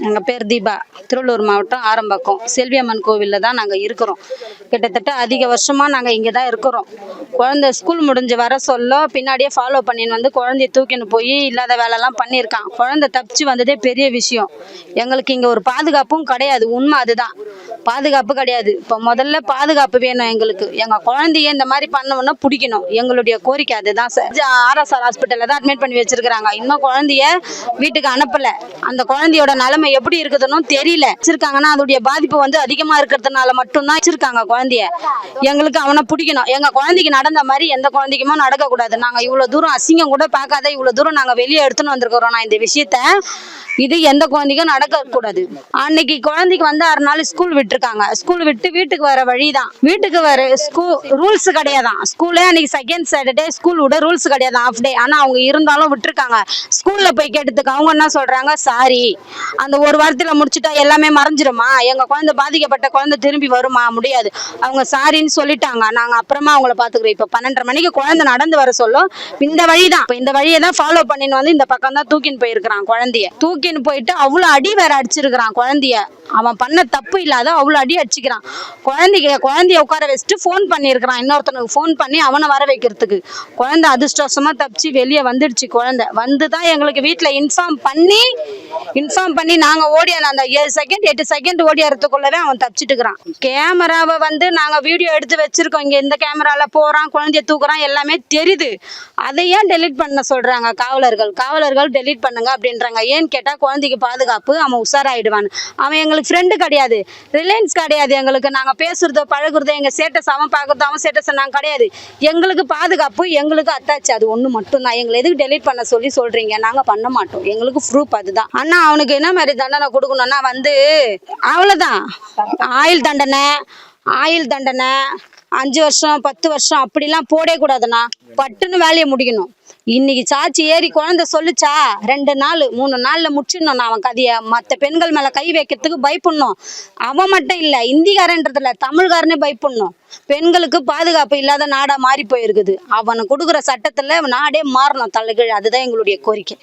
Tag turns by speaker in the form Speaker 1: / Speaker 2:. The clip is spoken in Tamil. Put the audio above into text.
Speaker 1: எங்கள் பேர் தீபா. திருவள்ளூர் மாவட்டம் ஆரம்பாக்கம் செல்வியம்மன் கோவிலில் தான் நாங்கள் இருக்கிறோம். கிட்டத்தட்ட அதிக வருஷமாக நாங்கள் இங்கே தான் இருக்கிறோம். குழந்தை ஸ்கூல் முடிஞ்சு வர சொல்ல பின்னாடியே ஃபாலோ பண்ணின்னு வந்து குழந்தைய தூக்கின்னு போய் இல்லாத வேலைலாம் பண்ணியிருக்கான். குழந்தை தப்பிச்சு வந்ததே பெரிய விஷயம். எங்களுக்கு இங்கே ஒரு பாதுகாப்பும் கிடையாது. உண்மை அதுதான், பாதுகாப்பு கிடையாது. இப்போ முதல்ல பாதுகாப்பு வேணும் எங்களுக்கு. எங்கள் குழந்தைய இந்த மாதிரி பண்ணணும்னா பிடிக்கணும். எங்களுடைய கோரிக்கை அதுதான் சார். ஆர்எஸ்ஆர் ஹாஸ்பிட்டலில் தான் அட்மிட் பண்ணி வச்சிருக்கிறாங்க. இன்னும் குழந்தைய வீட்டுக்கு அனுப்பல. அந்த குழந்தையோட நிலைமை எப்படி இருக்குதுன்னு தெரியல. வச்சிருக்காங்கன்னா அதோடைய பாதிப்பு வந்து அதிகமா இருக்கிறதுனால மட்டும்தான் வச்சிருக்காங்க குழந்தைய. எங்களுக்கு அவனை பிடிக்கணும். எங்க குழந்தைக்கு நடந்த மாதிரி எந்த குழந்தைக்குமே நடக்க கூடாது. நாங்க இவ்வளவு தூரம் அசிங்கம் கூட பார்க்காத இவ்வளவு தூரம் நாங்க வெளியே எடுத்துன்னு வந்திருக்கிறோம். நான் இந்த விஷயத்த இது எந்த குழந்தைக்கும் நடக்க கூடாது. அன்னைக்கு குழந்தைக்கு வந்து 6 நாள் ஸ்கூல் விட்டுருக்காங்க. ஸ்கூல் விட்டு வீட்டுக்கு வர வழிதான். வீட்டுக்கு வர ஸ்கூல் ரூல்ஸ் கிடையாதான். ஸ்கூலே அன்னைக்கு செகண்ட் சாட்டர்டே ஸ்கூல் விட ரூல்ஸ் கிடையாது, ஆஃப் டே. ஆனா அவங்க இருந்தாலும் விட்டுருக்காங்க. ஸ்கூல்ல போய் கேட்டதுக்கு அவங்க என்ன சொல்றாங்க, சாரி அந்த ஒரு வாரத்துல முடிச்சுட்டா எல்லாமே மறைஞ்சிருமா, எங்க குழந்தை பாதிக்கப்பட்ட குழந்தை திரும்பி வருமா, முடியாது. அவங்க சாரின்னு சொல்லிட்டாங்க. நாங்க அப்புறமா அவங்கள பாத்துக்கிறோம். இப்ப 12:30 மணிக்கு குழந்தை நடந்து வர சொல்லும் இந்த வழிதான். இந்த வழியை தான் ஃபாலோ பண்ணின்னு வந்து இந்த பக்கம் தான் தூக்கின்னு போயிருக்கிறான். குழந்தைய தூக்கின்னு போயிட்டு அவ்வளவு அடி வேற அடிச்சிருக்கிறான். குழந்தைய அவன் பண்ண தப்பு இல்லாத அவ்வளவு அடி அடிச்சுக்கிறான். குழந்தைய உட்கார வச்சுட்டு போன் பண்ணிருக்கிறான். இன்னொருத்தனுக்கு போன் பண்ணி அவனை வர வைக்கிறதுக்கு. குழந்தை அதிர்ஷ்டவசமா தப்பிச்சு வெளியே வந்துடுச்சு. குழந்தை வந்துதான் எங்களுக்கு வீட்டுல இன்ஃபார்ம் பண்ணி நாங்க ஓடியான அந்த 7 செகண்ட் 8 செகண்ட் ஓடிறதுக்குள்ளவே அவன் தப்பிச்சுட்டு இருக்கிறான். கேமராவை வந்து நாங்க வீடியோ எடுத்து வச்சிருக்கோம். இங்க இந்த கேமரால போறான், குழந்தைய தூக்குறான், எல்லாமே தெரியுது. அதை ஏன் டெலீட் பண்ண சொல்றாங்க காவலர்கள் டெலீட் பண்ணுங்க அப்படின்றாங்க. ஏன்னு கேட்டா குழந்தைக்கு பாதுகாப்பு, அவன் உஷாராயிடுவான். அவன் எங்களுக்கு ஃப்ரெண்டு கிடையாது, ரிலையன்ஸ் கிடையாது. எங்களுக்கு நாங்க பேசுறதோ பழகுறதோ எங்க ஸ்டேட்டஸ் அவன் பார்க்கறதோ அவன் ஸ்டேட்டஸ் நாங்க கிடையாது. எங்களுக்கு பாதுகாப்பு, எங்களுக்கு அட்டாச், அது ஒண்ணு மட்டும் தான். எங்களை எதுக்கு டெலீட் பண்ண சொல்றீங்க? நாங்க பண்ண மாட்டோம். எங்களுக்கு ப்ரூஃப் அதுதான். அண்ணா அவனுக்கு என்ன மாதிரி தண்டனை கொடுக்கணும்னா வந்து அவ்வளவுதான், ஆயுள் தண்டனை 5 வருஷம் 10 வருஷம் அப்படிலாம் போடவே கூடாதுண்ணா. பட்டுன்னு வேலையை முடிக்கணும். இன்னைக்கு சாட்சி ஏறி குழந்தை சொல்லுச்சா 2 நாள் 3 நாள்ல முடிச்சிடணும். நான் அவன் கதைய மற்ற பெண்கள் மேல கை வைக்கிறதுக்கு பயப்படணும். அவன் மட்டும் இல்ல, இந்திக்காரன்றதுல தமிழ்காரனே பயப்படணும். பெண்களுக்கு பாதுகாப்பு இல்லாத நாடா மாறி போயிருக்குது. அவனுக்கு கொடுக்குற சட்டத்துல நாடே மாறணும் தலைகீழ். அதுதான் எங்களுடைய கோரிக்கை.